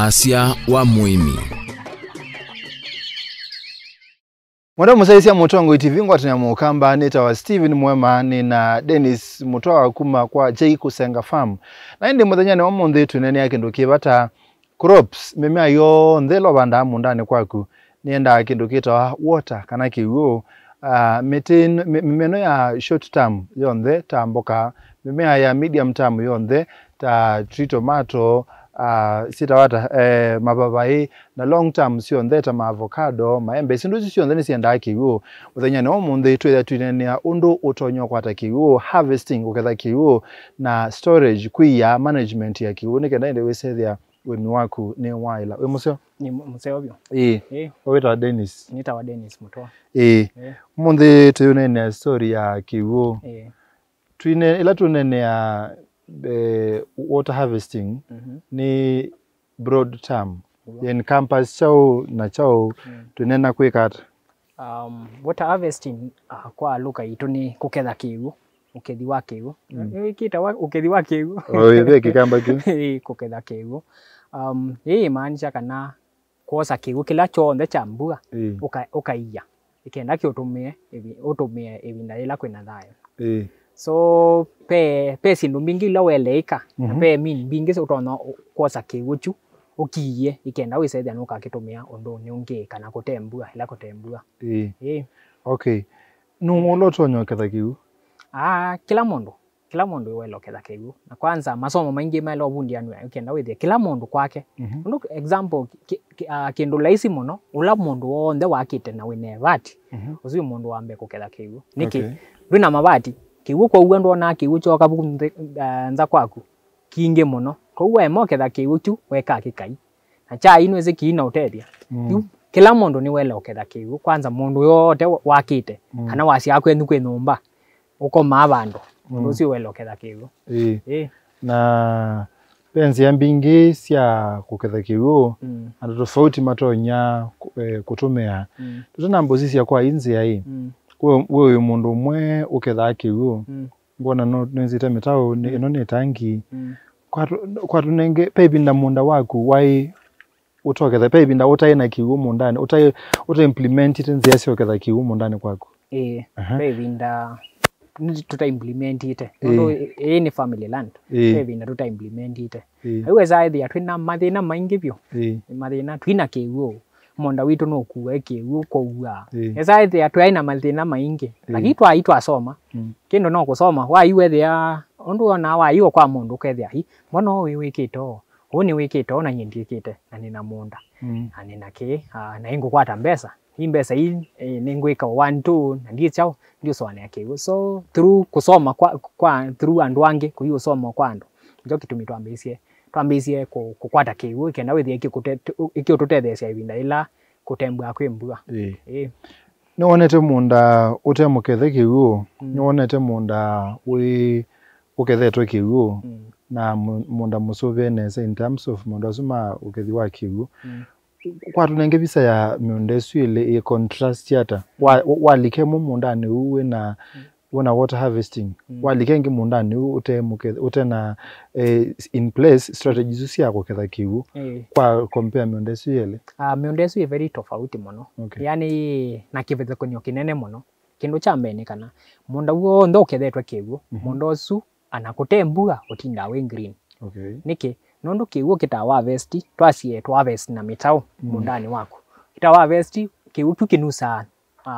Wasia wa muimi. Mwada musaisia mutongo itivingo atanya mukamba nita wa Steven Mwema ni na Dennis Mutoa kuma kwa J Kusenga Farm. Na indi muthenya ni omunthe tunene yake ndukibata crops mimea yo nthelo banda mundani kwaku nienda kindukita water kana kiwo mimeno ya short term yonthe tamboka mimea ya medium term yonthe ta tree tomato sitawata mababai na long term sio ndeta ma avocado maembe sindu sio ndeni sienda kiwo uthenya no munthe twetha twinenia undu utonyo kwata kiwo harvesting uketha kiwo na storage kuya management ya kiwo nikenda inde wesethia wemi waku ni waila we museo ni museo bio weta Dennis nita wa Dennis Mutoa munthe tuyunenia story ya kiwo twine ila tunenia water harvesting ni broad term in campus chao na chao tunena kwikata water harvesting kwa luka itu ni kuketha kiwu ukethi wa kiwu kita ukethi wa kiwu oye kikamba ki kuketha kiwu maanisha kana kosa kiwu kila chonthe cha mbua ukaiya ikenda ki utumie ibinda ila kwina thayo so pe sindu mbingi la weleika na pe min bingi se utona kosa kiwuchu ukiye ikenda wisethia nuka kitumia undu ni ungi kana kutembua ila kutembua okay nulo tonyo ketha kiwu kila mundu welo ketha kiwu na kwanza masomo maingi melo bundi anu ikenda withia kila mundu kwake undu example kindu laisi muno ula mundu wonde wakite na wine vati uzi mundu wambe kuketha kiwu niki rina mabati kiwu kwa uwe ndona kiwu choka buku nza kwaku kinge muno kwa uwe moketha kiwu chu weka kikai na cha inu eze kiina utethia kila mundu ni wele oketha kiwu kwanza mundu yote wakite kana wasi akwendu kwe nyumba uko mabandu mundu si wele oketha kiwu na penzi ya mbingi sia kuketha kiwu andu tofauti matonya kutumia tutana mbozi sia kwa inzi ya hii wewe mundu umwe uketha kiwu mbona no nzita metao ino ni tangi kwa tunenge pebinda munda waku wai utoketha pebinda utaina kiwu mundani uta implement it nzi yasi uketha kiwu mundani kwaku pebinda tuta implement it ndo ni family land pebinda tuta implement it iwe zaidi ya twina mathina maingi byo mathina twina kiwu munda witu no kuwe kiwu koua ezaidi ya twaina mathina maingi lakini twaitwa soma kindo no kusoma wa iwe thia undu ona wa iwo kwa mundu kethia hi mbona we wikito uni wikito na nyindikite na nina munda anina ki na ingo kwata mbesa hii mbesa hii ningwika 1 2 na ndio chao ndio swana yake so through kusoma kwa through andu wange kuyo soma kwa andu ndio kitu twambisie kukwata kiwu kenda withia ikio tutethesia ibinda ila kutembwa kwimbua ni wonete munda utemukethe kiwu ni wonete munda ukethetwe kiwu na munda musove nese in terms of munda suma ukethi wa kiwu kwa tunenge visa ya miundesu ile contrast yata walike munda ni uwe na wana water harvesting walikenge munda ni utena in place strategies usia kuketha kiwu kwa compare miundesu ile miundesu ye very tofauti muno yani na kivethe kunyo kinene muno kindu cha mbene kana munda wo ndo ukethetwe kiwu munda usu anakutembua utinda we green niki nondo kiwu kitawa harvest twasie harvest na mitao mundani wako kitawa harvest kiwu tukinusa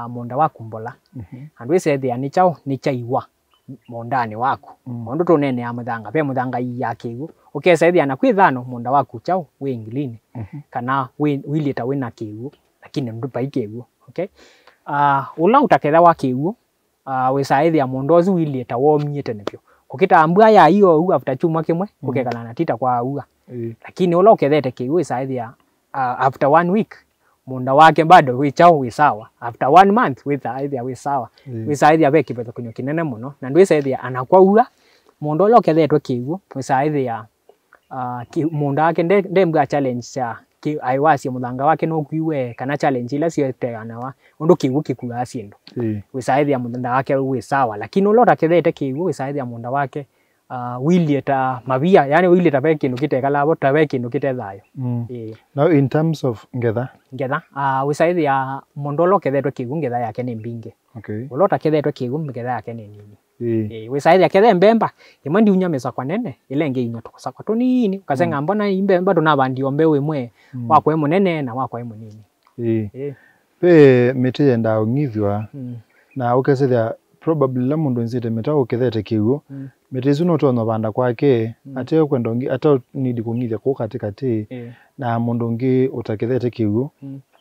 munda waku mbola andu ise ni chao ni chaiwa mundani wako mundu tunene ya muthanga pe muthanga ya kiwu ukesethia na kwithano munda waku chao we ngilini kana wilita wina kiwu lakini ndu pai kiwu ula utaketha wa kiwu wisaithia mundu ozu wilita womiete nepyo kukitambua ya hiyo after chuma kimwe kukekana na tita kwa ua lakini ula ukethete kiwu isaithia after 1 week munda wake bado wichao wisawa after 1 month withaithia wisawa wisaithia be kibetho kunyo kinene muno na ndu isaithia anakwa ua mundu ula ukethetwe kiwu wisaithia munda wake ndembwa challenge cha aiwasi muthanga wake no kuiwe kana challenge ila cieteanawa undu kiwu kikuwa sindu wisaithia munda wake wisawa lakini ula utakethete kiwu wisaithia munda wake wili ta mavia yani wili ta veki nukite kalabo ta veki nukite thayo. Now in terms of ngetha wisaithi ya mondolo kethetwe kigu ngetha yake ni mbinge. Ulota kethetwe kigu ngetha yake ni nini. Wisaithi ya kethe mbemba imwe ndi unyamesa kwa nene ile nge inya tukosa kwa tunini ukasenga mbona imbemba ndo nabandio mbewe imwe wakwe munene na wakwe munini. Pe miti yenda ngithwa na ukesethia probably la mundu nzite meta ukethete kigu miti zuno tono banda kwake ate kwenda ngi ata nidi kungithia ko katikati na mundu ngi utakethete kigu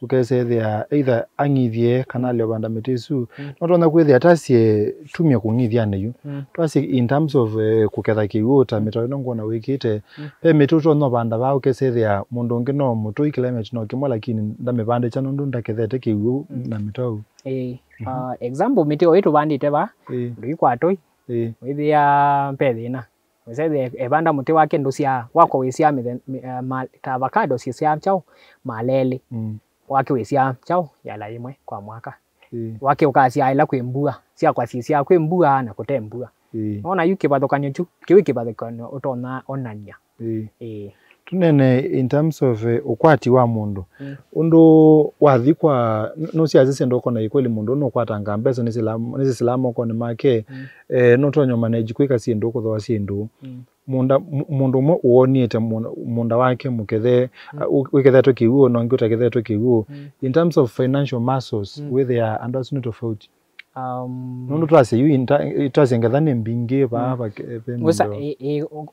ukesethia either angithie kana le banda miti su notona kwithia tasie tumia kungithia neyu twasi in terms of kuketha kigu ta mita no ngona wikite pe miti tono banda ba ukesethia mundu ngi no mutu climate no kimo lakini ndame bande chano ndu ndakethete kigu na mitau. Example miti oitu bandite ba ndu kwatoi withia pethina wese ebanda muti wake ndo cia wako wisia ta avocado cia chao malele wake wisia chao yala imwe kwa mwaka wake ukacia ila kwembua cia kwa cia kwembua na kutembua ona yuki bathokanyo chu kiwiki bathokanyo utona onania tunene in terms of ukwati wa mundu undu wathikwa no cia zise ndoko na ikweli mundu no kwatanga mbeso ni silamo ko ni make no tonyo manage kwika si ndoko thwa si ndu mundu mo uoniete munda wake mukethe wikethe kiwu no ngiuta kethe kiwu in terms of financial muscles with their understanding tofauti. Nundu twase yu twase ngathane mbingi baba wesa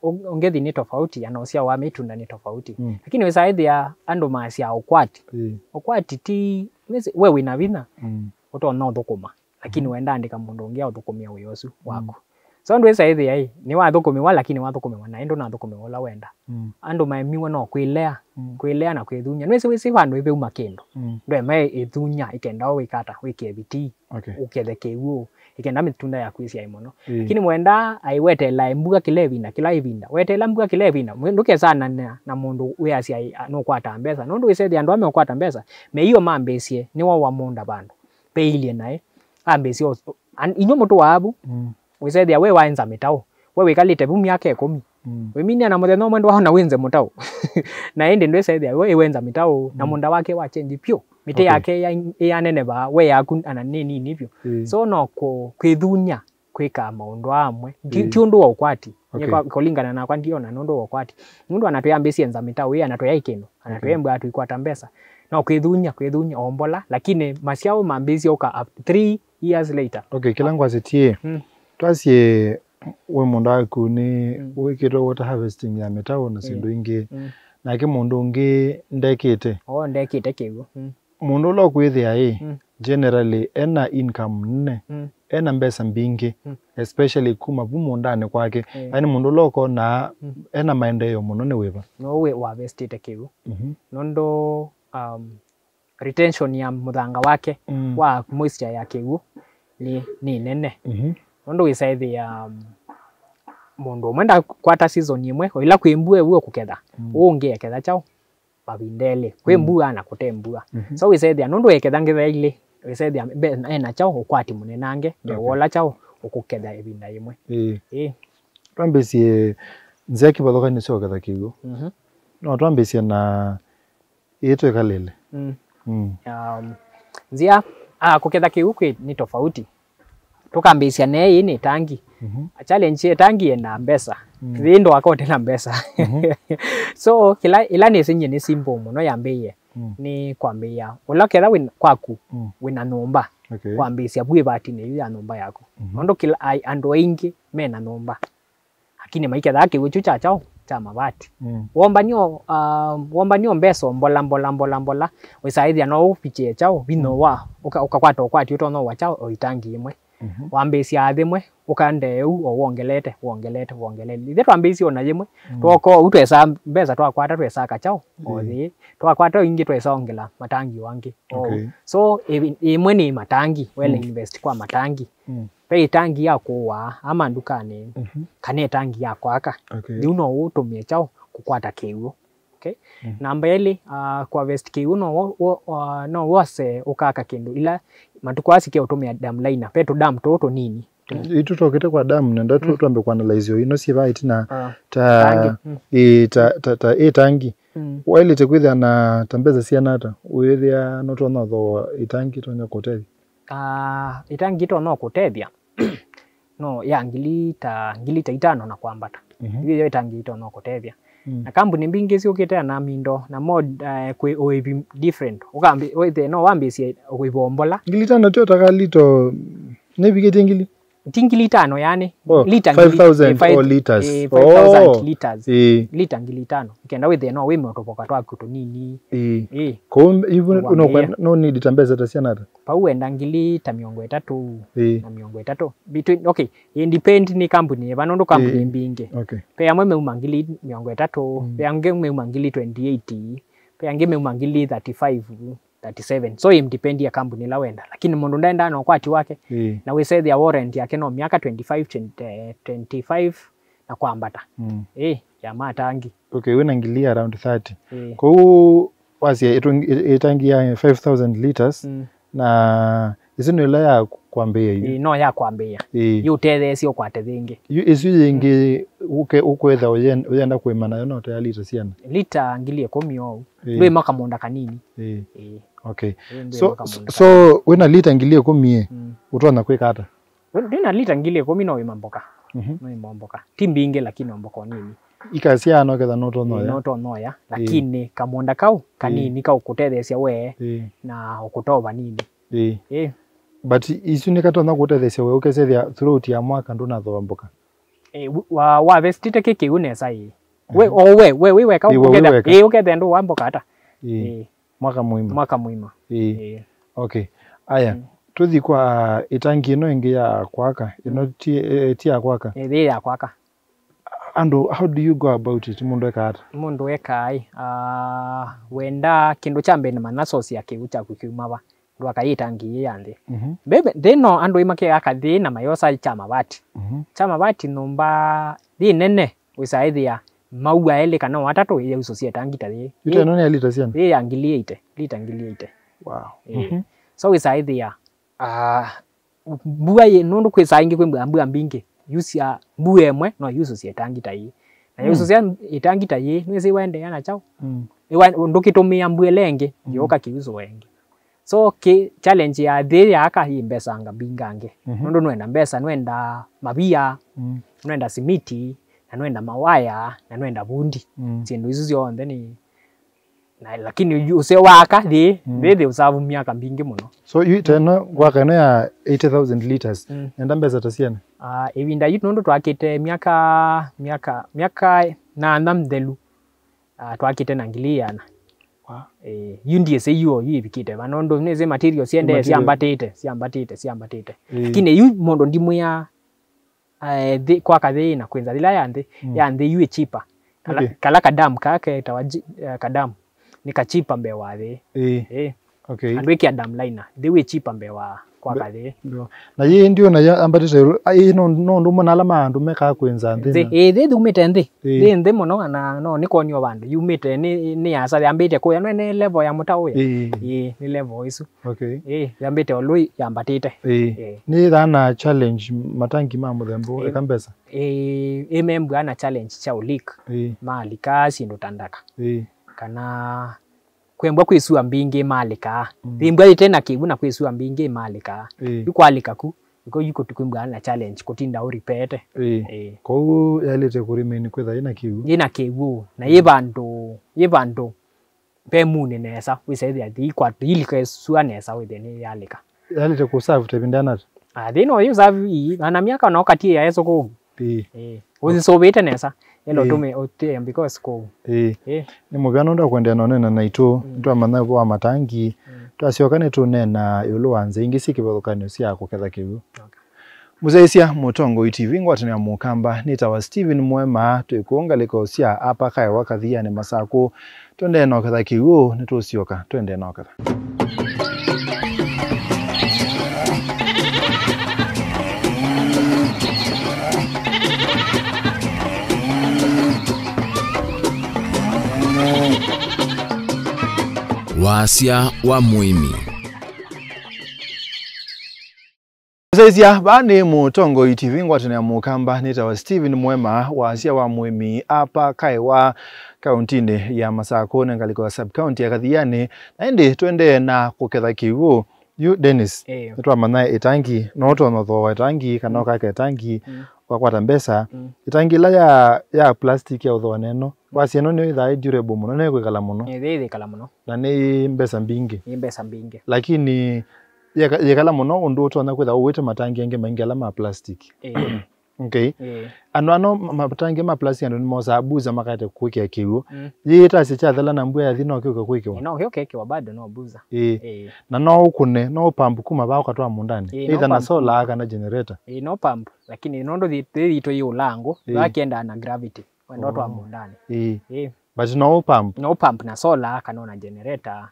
ongethi ni tofauti ana cia wa mitunda ni tofauti lakini wesa hithi ya andu macia ukwati ukwati ti wewe na vina utona thukuma lakini wenda andika mundu ngia uthukumia wiyosu wako so ndu wesa hithi ai ni wa thukumi wala lakini wa thukumi wana endo na thukumi wala wenda andu maemiwa no kwilea na kwithunya nwese wese vandu ibe umakendo ndo eme ithunya ikenda wikata wikebiti ukethe kiwu ikenda mitunda ya kwisia imono lakini mwenda aiwetela imbuga kilevina kila ivinda wetela mbuga kilevina nduke sana na mundu we asia no kwata mbesa nundu wese andu ame kwata mbesa me iyo mambesie ni wa munda bandu peilie nae ambesie inyo mutu wabu wese we waenza mitao we wikalite bumi yake 10 we minia na mutheno mwendo wa na wenze mutao na ende ndo wese we wenza mitao na munda wake wa change pio mite yake ya nene ba we yaku ana nini nivyo so no kwithunya kwika maundu amwe ti undu wa ukwati kolingana na kwa ndio na nundu wa ukwati mundu anatoya mbesi enza mitao ye anatoya ikendo anatoya mbwa atu ikwata mbesa no kwithunya ombola lakini masiao mambesi oka up 3 years later. Kilangu asetie twasie we mundu aku ni wikiro water harvesting ya mitao na sindu ingi na ke mundu ngi ndekite ndekite kiwu mundu lo kwithia generally ena income nne ena mbesa mbingi especially kuma bumundane kwake yani mundu loko na ena maendeleo muno ni wiva no we wa vestite kiwu nondo retention ya muthanga wake wa moisture ya kiwu ni nene nondo wisaithi ya mundu mwenda kwata season imwe ila kwembue uo kuketha unge ketha chao babindele kwembua na kutembua so wisaithi nondo eketha ngitha ile wisaithi ena chao ukwati munenange wola chao ukuketha ebinda imwe twambesie nzeki bathoka sio ketha kigo no twambesie na yetu kalele nzia kuketha kigo ni tofauti tukambisia ne ni tangi challenge ye tangi ena mbesa thindo akote na mbesa so ila ni sinye ni simple muno yambeye ni kwambia ulaketha kwaku wina numba kwambisia bwe bati ni ya numba yako ndo kila ando ingi mena numba lakini maiketha kiwichu chao cha mabati womba nio mbeso mbola wisaithi no upiche chao vino wa ukakwata ukwati utono wa chao oitangi imwe wambesia athimwe ukande u wongelete ithe twambisi ona yimwe twoko utwesa mbesa twakwata twesa kachao othi twakwata ingi twesa ongela matangi wangi so imwe ni matangi wele invest kwa matangi pe tangi yako wa ama ndukane kane tangi yako aka uno utumie chao kukwata kiwu namba ile kwa vest kiwu no wase ukaka kindu ila matukwasi ke utumia dam liner peto dam toto nini Itu tokete kwa damu nenda tuambe kuanalyze yo ino siba itina tangi wile tekwithia na tambeza cianata withia no tona tho itangi tonya kutethia itangi to no kutethia no ya ngilita 5 na kwambata hiyo itangi to no kutethia na kambuni mbingi ciukite na mindo na mod kwi oivi different ukambi withe no wambisia kuibombola ngilita na tio takalito nebigete ngili tingili 5 yani lita 5000 liters 5000 liters lita ngili 5 ikenda withe no wime utopoka twaku tunini ko even no need tambeza tasianata pa uenda ngili ta 30 na 30 between okay independ ni company vanondo company mbinge pe amwe meuma ngili 30 pe ange meuma ngili 28 pe ange meuma ngili 35 37 so independ ya company la wenda lakini mundu ndaenda no kwati wake na we say the warranty yake no miaka 25 na kwambata ya matangi wena ngili around 30 ko wasi itangi ya 5000 liters na isino ila ya kwambia hiyo no ya kwambia yu tethe sio kwate thingi isu yingi ukwetha uyenda kwimana yo no te lita ciana lita ngili 10 au we maka monda kanini so wena lita ngili 10 utona kwikata ndina lita ngili 10 no imamboka no imamboka timbinge lakini omboka nini ikasia no ketha no tonoya lakini kamonda kau kanini kau kutethesia we na ukutoba nini but isu ni katona kutethesia we ukesethia throughout ya mwaka nduna thomboka wa vestite kiki unesa hii we kau uketha ndo wamboka hata mwaka muima okay aya tuthi kwa itangi ino ingi ya kwaka ino ti ya kwaka ya kwaka and how do you go about it mundu eka ai wenda kindu cha mbene manasosi yake ucha kukiumaba ndo akayitangi yande bebe deno ando imake akathi na mayosa cha mabati nomba thi nene wisaithia maua ele kana watatu ile usosia tangi tathi ite none lita ciana ya ngili 8 wow so wisaithia bua ye nundu kwisaingi kwembua mbingi yusia bue emwe no yusosia tangi tathi na yusosia itangi tathi nwese wende yana chao ndukitumia mbue lenge yoka kiuso wenge so ki challenge ya thi yaka hi mbesa anga bingange nundu nwenda mbesa nwenda mabia nwenda simiti na nwenda mawaya na nwenda bundi sindu izo cionthe ni na lakini use waka thi usavu miaka mbingi muno so you tena waka ino ya 80000 liters nenda mbesa tasiana evinda yitu nundu twakite miaka na ndamthelu twakite na ngili yana yundi ese yuo yibikite vanondo neze material siende siambatite lakini yu mondo ndimu ya kwa kadhi na kwenza dila yande yu cheaper kala kadam kake tawaji kadam nikachipa mbewa andwe kia dam liner we cheaper mbewa kwa kadhi na yeye ndio na ambatite no ndo na alama ndo meka kwenza nthi thumite nthi mono na no nikonio bandu yumite ni yasa yambite ko yanwe ne level ya mutao ya ni level isu yambite olui yambatite ni thana challenge matangi ma muthembo ekambesa membu ana challenge cha ulik malika sindo tandaka kana kwembwa kwisua mbingi malika thimbwa tena kibu na kwisua mbingi malika yukwalika ku yuko tukwembwa na challenge kutinda uripete ko yalete kurimeni kwetha ina kibu na yebando pemune nesa wisaithia thi kwa ilika sua nesa witheni yalika yalete ku serve tebindana thino yu serve ana miaka no katie ya eso ko uzisobete nesa elo tume ote because ko ni mubyano ndo kwendea none na ito ndo amana bo amatangi twasiokane tunena yulu wanze ingisi kibokanyo sia kuketha kibu muzaisia Mutongo TV ngwatani ya mukamba nitawa Steven Mwema twikuongaliko sia apa kai wakathia ni masako twende no ketha kibu nitusioka twende no ketha Wasia wa Muimi. Sasa bani mutongo TV ngwatene mukamba nitawa Steven Mwema wasia wa Mwemi apa Kaiwa kauntini ya Masako ngaliko sub county ya Kathiani naende twende na kuketha kiwu yu Dennis twa manae itangi noto no itangi kana kaka itangi wakwata mbesa itangi la ya plastic ya utho neno wasi eno ni tha durable muno ne kwikala muno kala muno na ni mbesa mbingi lakini yekala muno undu utona kwitha uwite matangi enge maingi ala ma plastic okay ano matangi ma plastic ando ni moza abuza makate kuikia kiwu yita se cha thala na mbua ya thina okyo kuikiwa no hiyo bado no abuza na no ukune no pump kuma ba kwatwa mundani either na solar kana generator no pump lakini nondo thito yo lango yakienda na gravity wendo twa mundani but no pump na solar kana na generator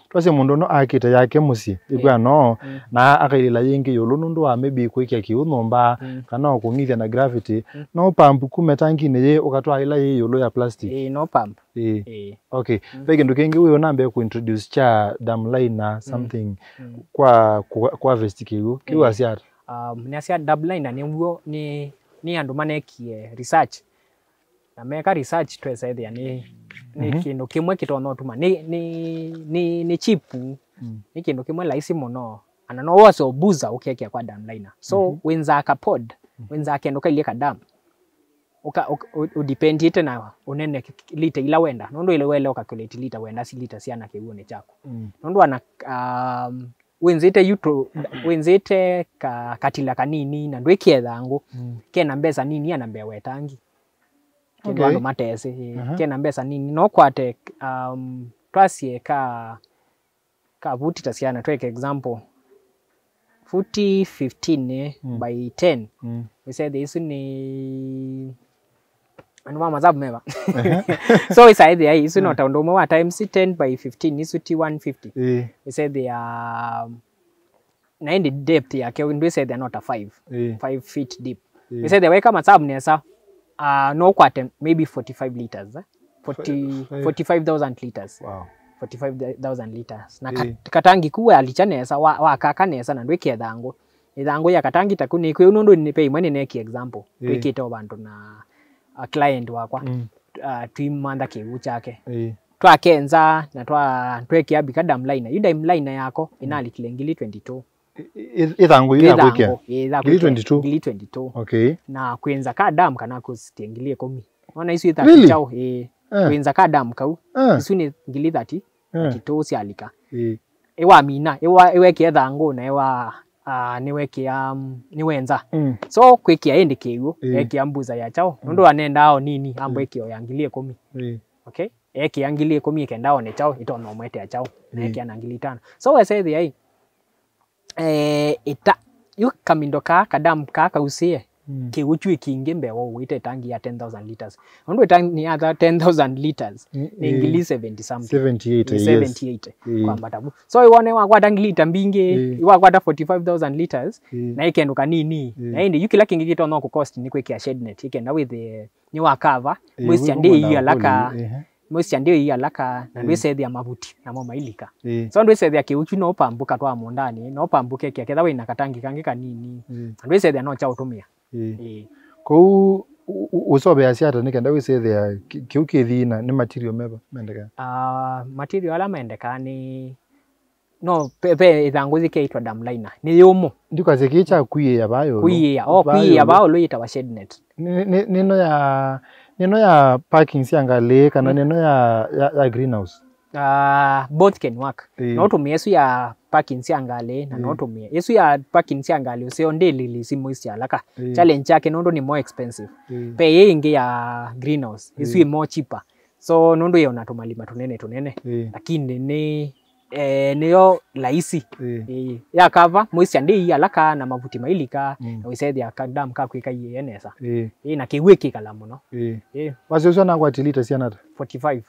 twase mundu no akite yake musi igwa no na akailila yingi yolo nundu wa maybe kuikia kiunomba kana okungithia na gravity no pump kuma tangi ne ye ukatwa ila ye yolo ya plastic no pump okay bege ndukengi uyo nambe ku introduce cha dam liner something kwa vestikiu kiwa siata ni asia dam liner ni andu manekie research na meka research twese thia ni kindu kimwe kitono tuma ni cheap ni kindu kimwe laisi muno ana no wase obuza ukekia kwa dam liner so wenza ka pod wenza kendo kailie ka dam udepend ite na unene lita ila wenda nondo ile wele calculate lita wenda si lita siana kiuone chako nondo ana wenzite katila kanini na ndwe kiethangu kena mbesa nini ana mbe wetangi kendo ando matese kena mbesa nini no kwate twasie ka vuti tasiana tweke example futi 15 by 10 we said this ni anu mama zabu meba so is either is not ndo mo times 10 by 15 is 150 we said they are na in the depth yake we said they are not a 5 feet deep we said they wake kama sabu nesa no kwate maybe 45 liters 45,000 liters wow 45,000 liters na katangi kuwe alichanesa wa kakanesa na ndweke thango ya katangi takuni kwe nundu ni pay money neki example twikite obantu na client wakwa twimanda kiwu chake twakenza na twekia bika dam liner yu dam liner yako inali kilengili 22 ithangu ila kwikia gili 22 okay na kwenza ka dam kana kusitengilie 10 ona isu ita chao kwenza ka dam kau isu ni gili 30 sialika ewa mina ewe kiethangu na ewa niwenza so kwikia ende kiwu eki ambuza ya chao ndo anenda ao nini ambo ekio yangilie 10 okay eki yangilie 10 kenda one chao itono mwete ya chao eki anangilie 5 so we say the ita yu kamindo kadam kausie kiwu chui kingi mbewo wite tangi ya 10,000 liters ndo tangi ni other 10,000 liters ni ngili 70 something 78 kwamba tabu so ione wa tangi lita mbinge iwa kwata 45,000 liters na ikendo kanini na indi yukila kingi kito no ku cost ni kwekea shed net ikenda with the ni wa cover mwisi ande ya laka mwisi ande ya laka na ndwese thia mabuti na mo mailika so ndwese thia kiuchu no pambuka twa mondani no pambuke kia ketha wina katangi kangi kanini ndwese thia no cha utumia ko usobe asiata nikenda wise thia kiukithina ni material meba mendeka material ala mendeka ni no pepe ithanguzi keitwa dam liner ni yumo ndikaze kicha kuye yabayo kuye yabayo loita wa shed net nino ya parking siangale kana nino ya greenhouse both can work no tumie yesu ya parking siangale na no tumie yesu ya parking siangale usionde lili simu isi alaka challenge yake nondo ni more expensive pe yingi ya greenhouse yesu ni more cheaper so nondo yona tumalima tunene lakini niyo laisi ya cover mwisi ande ya laka na mabuti mailika na wisaidi ya kadam ka kwika yenesa na kiweki kala muno wazo na kwa tilita sianata 45,000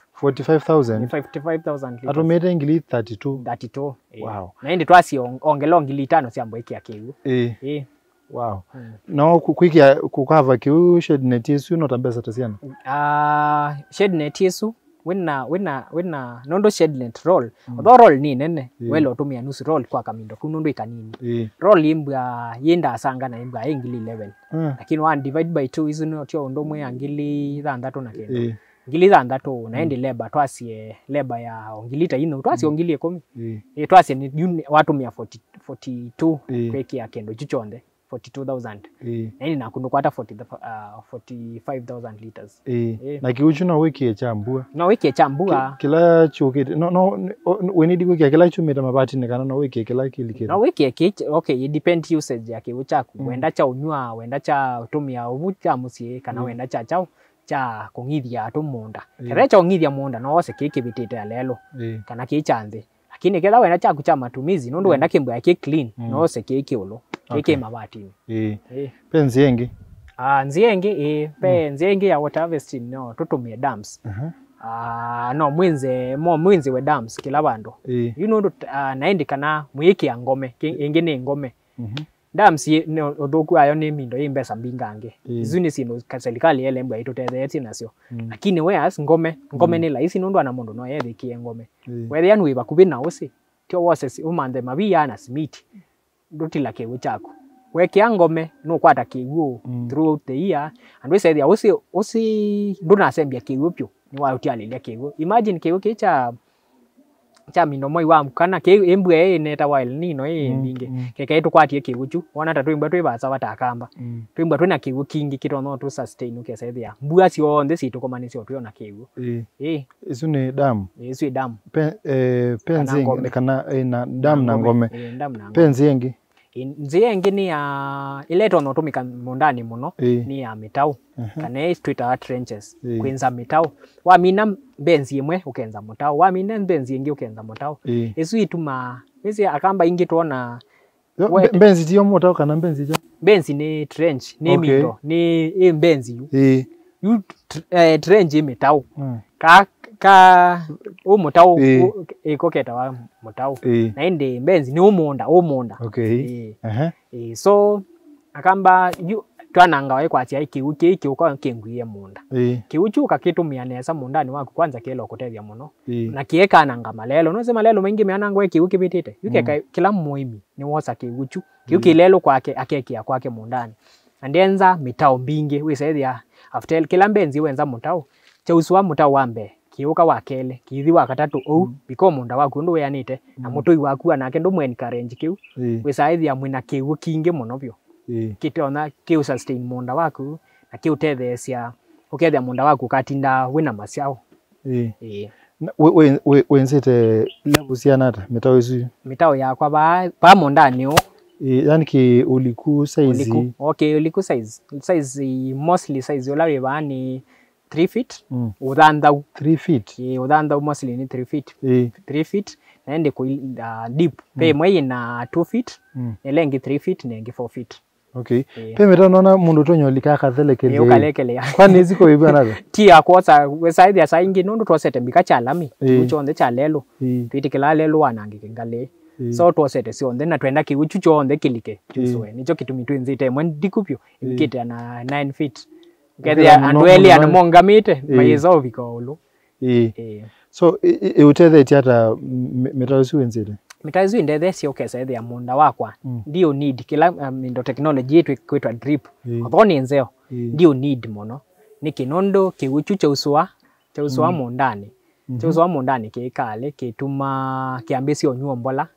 55,000 liters atomete ngili 32 wow na indi twasi ongelo ngili 5 siambo iki ya kiwu wow no kuikia kukava kiwu shed net yesu no tambesa tasiana shed net yesu wena nondo shedlet roll although roll ni nene welo tumia nusu roll kwa kamindo kunondo ikanini roll imbwa yenda asanga na imbwa ingili 11 lakini 1 divide by 2 izo no tio ndo mwe angili 6 na kenda ngili 6 naende labor twasie labor ya ongilita ino twasie ongilie 10 twasie ni watu 142 kweki ya kendo chichonde 42,000 yani nakundu kwata 45,000 liters na kiuchu na wiki chambua kila chuki no we need wiki kila chumita mabati ne kana no wiki kila kile no wiki okay it depend usage yake uchaku wenda cha unywa wenda cha tumia ubucha musie kana wenda cha kungithia tumunda kera cha ungithia munda no ose kiki bitite lelo kana kichanze lakini kera wenda cha kucha matumizi nondo wenda kimbo yake clean no ose kiki ulo kiki mabati penzi yengi nziengi nziengi ya water harvesting no tutumie dams no mwinze we dams kila bando you know naindi kana mwiki ya ngome ingi ni ngome dams no othoku ayo ni mindo imbesa mbingange izuni sino serikali ele mbwa itutethete nasio lakini whereas ngome ni laisi nundu ana mundu no yethikie ngome wethe anu iba kubina usi tio wose umande mabia na simiti ndutila kiwu chako wekia ngome no kwata kiwu throughout the year and we say there usi nduna asembia kiwu pyo ni wa utialilia kiwu imagine kiwu kicha mindo moi wa mkana kiwu embwe neta while nino mbinge keke tukwatie kiwu chu wana tatu imbwa twibaza watakamba twimbwa twina kiwu kingi kitono tu sustain ukese there mbua si onde si tukomanisi otwiona kiwu isu ni dam isu dam penzi kana na dam na ngome penzi yengi nziengi ni ya ileto no tumika mundani muno ni ya mitau kana twitter trenches kwenza mitau wa mina benzi imwe ukenza mutau wa mina benzi ingi ukenza mutau isu ituma isi akamba ingi tuona benzi tio mutau kana benzi ja benzi ni trench ni mito ni benzi yu trench mitau ka umutau ikoketa wa mutau na inde benzi ni umunda so akamba twananga wae kwatia ikiwu kiki uko kengwiye munda kiuchuka kitumia nesa mundani wako kwanza kile okutethia muno na kieka nanga malelo no se malelo mengi meananga kiwu kibitite yuke kila muimi ni wosa kiuchu kiuki lelo kwake akekia kwake mundani andenza mitao mbinge we say there after kila benzi wenza mutau chauswa mutau wambe kiuka wakele kithi wakatatu biko munda waku ndu yanite na mutui waku anake ndu mwen encourage kiu we saithia mwina kiu kingi muno byo kitona kiu sustain munda waku na kiu tethesia ukethia munda waku katinda wina masiao we nzite level sianata mitao yakwa ba munda niyo yani ki uliku size uliku size mostly size olawe bani 3 feet udhandau 3 feet udhandau mostly ni 3 feet 3 feet naende ku deep pe mwe na 2 feet elengi 3 feet nengi 4 feet pe meta nona mundu tonyolika kathelekele ukalekele kwani ziko ibwa nazo tia kwasa weside ya saingi nundu twasete mbika chalami uchonde chalelo twitikela lelo wanangi ngale so twasete sionde na twenda kiuchu chonde kilike chuswe nicho kitumi twinzite mwe ndikupyo ikite na 9 feet Kedia andweli anamongamite mayezo bikolo so uthethe tiata metazu wenzile metazu indethe sio kesa ya munda wakwa ndio need kila ndo technology yetu kwetwa drip athoni nzeo ndio need mono nikinondo kiuchu cha uswa mundani cha uswa mundani kekale kituma kiambisi onyuo mbola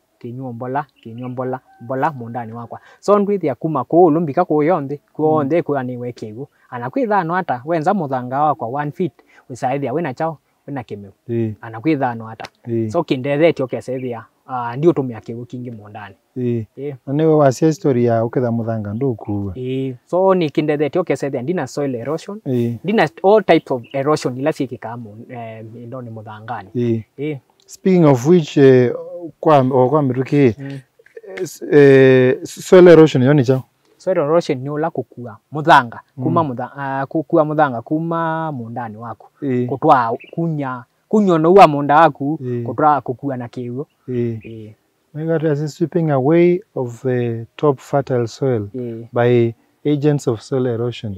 kinyombola mundani wakwa so ndwithia kuma ko lumbika ko yonde ko ni wekigu anakwithano hata wenza muthanga wakwa 1 feet wisaithia wina chao wina kimeu anakwithano hata so kindethetio kesethia ndio tumia kigu kingi mundani niwe wasia history ya uketha muthanga nduku so ni kindethetio kesethia ndina soil erosion ndina all types of erosion ila sikikamu ndoni muthangani speaking of which kwa miruki soil erosion yoni chao soil erosion ni ula kukua muthanga kukua muthanga kuma mundani wako kutwa kunyona uwa munda waku kutwa kukua na kiwu we got as sweeping away of the top fertile soil by agents of soil erosion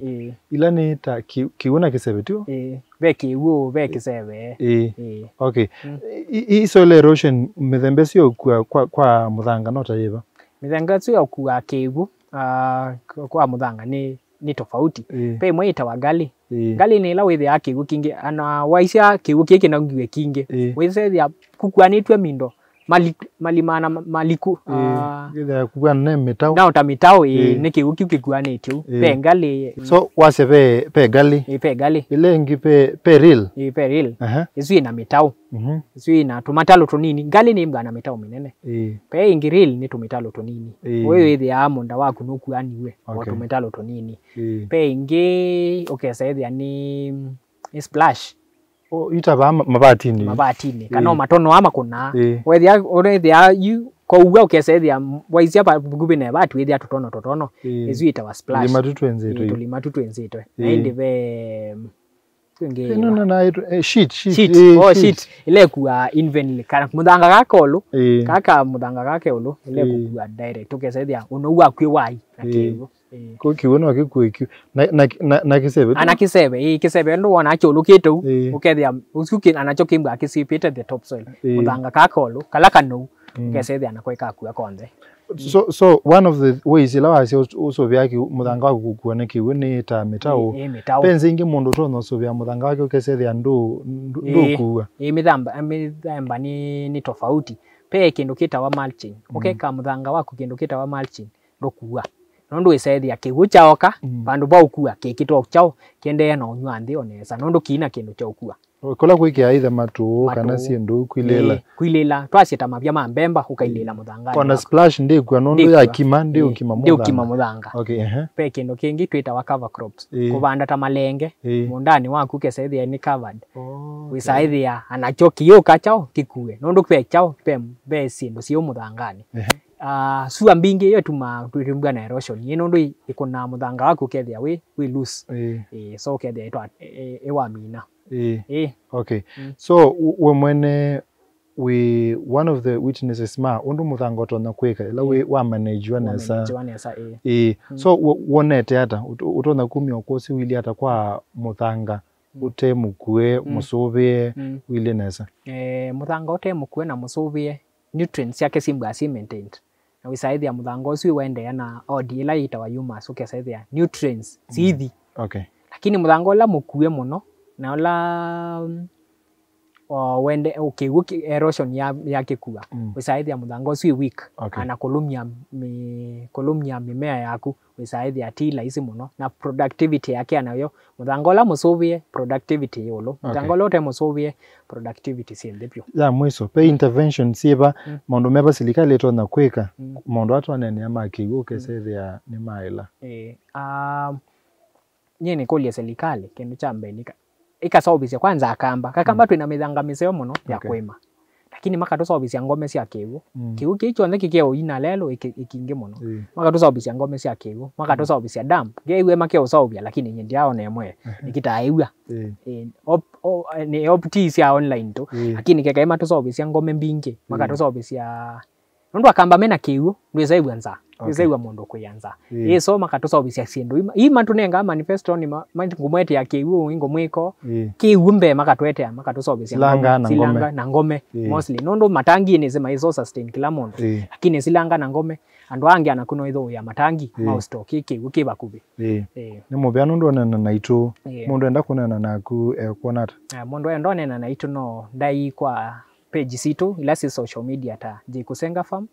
ila ni ta kiuna kisebe tu be kiuo be kisebe okay i soil erosion mithembe sio kwa muthanga no ta yiva mithanga sio kwa kiuo kwa muthanga ni tofauti pe mwita wa gali gali ni la withi ya kiuo kingi ana waisha kiuo kiki na ngiwe kingi withi ya kukwanitwe mindo malimana maliku githa kukwana mitau na utamitau ni kiuo kikwanitio pe gali so wase pe gali ile ngi pe real pe real isu ina mitau isu ina tumatalo tunini gali ni mbana mitau minene pe ingi real ni tumitalo tunini wewe withi ya munda waku nukuaniwe wa tumitalo tunini pe ingi ukesaidia ni splash itaba mabatini kana matono ama kuna wethia you ko uga ukesethia waisia pa gubine batu wethia totono ezu ita wa splash tulima tutwenzito na indi be twenge no sheet ile kuwa invenly kana muthanga gakolu kaka muthanga gakelu ile kuwa direct ukesethia unoua kwi wai na kigo ko kiwono akikuikio na kisebe kisebe ndo wana akyolukite ukethia usuki anachokimba akisipita the top soil muthanga kakolu kala kanu ukesethia anakweka kuwa konde so one of the ways ila wasi usovya ki muthanga waku kukuona kiwe ni ta mitau penzi ingi mundu tono usovya muthanga wake ukesethia ndo kuwa mithamba ni tofauti pe kindu kitawa mulching ukeka muthanga waku kindu kitawa mulching ndo kuwa nondo isethia kigu chaoka bandu baukua kikito chao kende na unywa nthi onesa nondo kina kindu cha ukua kola kwikia either matu kana siendu kwilela twasita mabya mambemba ukailela muthanga kona splash ndi kwa nondo ya kima ndi ukima muthanga okay pe kindu kingi twita wa cover crops kubanda ta malenge mundani waku kesethia ni covered wisaithia anachoki yoka chao kikue nondo pe chao pe sindu sio muthangani sua mbingi yo turimbuga na erosion yino ndo ikona muthanga waku kethia we loose so kethia itwa ewamina okay so we mwene one of the witnesses ma undu muthanga tona kweka ila we wa manage wanesa so wonete ata utona kumya kosi wili ata kwa muthanga ute mukue musuvie wili nesa muthanga ute mukue na musuvie nutrients yake simba maintained na wisaithia muthanga ucio wende na odi ila itawa humus ukesaithia nutrients sithi okay lakini muthanga ula mukue muno na ula wende ukigu erosion ya kikua wisaithia muthanga ucio weak ana kolumnia mimea yaku wisaithia tila isi muno na productivity yake anayo muthanga ula musuvie productivity yolo muthanga ula ute musuvie productivity siendepyo ya mwiso pe intervention sieba mondo meba silikali tona kweka mondo atwana ni ama kigu kesethia ni maila nyene kolia serikali kindu cha mbenika ikasobisia kwanza akamba twina mithanga miseo muno ya kwema lakini makatusobisia ngome cia kiwu kiwu kicho nthiki kio ina lelo ikingi muno makatusobisia ngome cia kiwu makatusobisia dam ngeiwe makio sobia lakini nyindi yao nemwe nikitaiwa ni opti cia online tu lakini keke matusobisia ngome mbingi makatusobisia ndo akamba mena kiwu ndwezaiwa nza ndwezaiwa mundu kuyanza so makatusobisia sindu ima tunenga manifesto ni ngumwete ya kiwu ingomwiko kiwu mbe makatwete makatusobisia silanga na ngome mostly nondo matangi ni sema iso sustain kila mundu lakini silanga na ngome andu angi anakuno itho ya matangi mausto kiwu kibakubi ni mubyano ndona na itu mundu enda kunena naku kuonata mundu enda nena na itu no ndai kwa page situ ila si social media ta Jikusenga Farm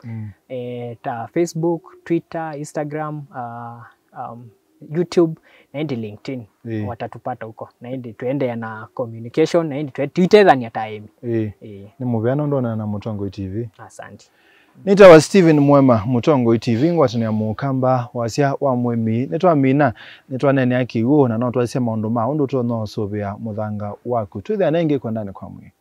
ta Facebook, Twitter, Instagram, YouTube na indi LinkedIn watatupata huko na indi tuende na communication na indi tuite dhani ya time ni mubyano ndona na Mutongo TV. Asante. Nita wa Steven Mwema Mutongo TV ngwatani ya mukamba wasia wa mwemi netwa mina netwa nene yaki uo na notwa sia maundu ma undu to no sobia muthanga waku twithe anenge kwa ndani kwa mwe.